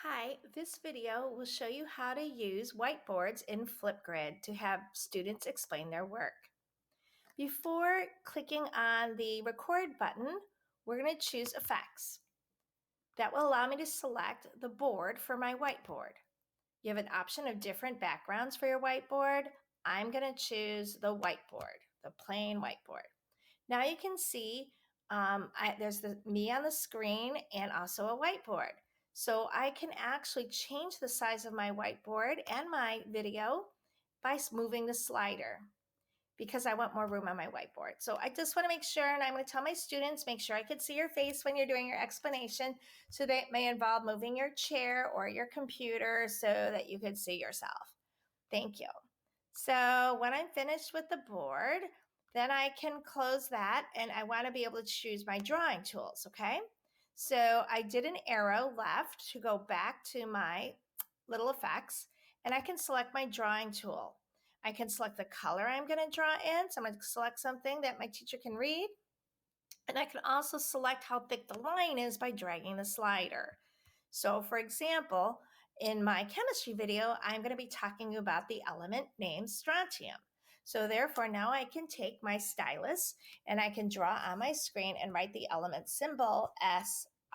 Hi, this video will show you how to use whiteboards in FlipGrid to have students explain their work. Before clicking on the record button, we're going to choose effects. That will allow me to select the board for my whiteboard. You have an option of different backgrounds for your whiteboard. I'm going to choose the whiteboard, the plain whiteboard. Now you can see there's me on the screen and also a whiteboard. So I can actually change the size of my whiteboard and my video by moving the slider because I want more room on my whiteboard. So I just want to make sure, and I'm going to tell my students, make sure I can see your face when you're doing your explanation. So that may involve moving your chair or your computer so that you can see yourself. Thank you. So when I'm finished with the board, then I can close that and I want to be able to choose my drawing tools, okay? So I did an arrow left to go back to my little effects and I can select my drawing tool. I can select the color I'm going to draw in. So I'm going to select something that my teacher can read. And I can also select how thick the line is by dragging the slider. So for example, in my chemistry video, I'm going to be talking about the element named strontium. So therefore, now I can take my stylus and I can draw on my screen and write the element symbol S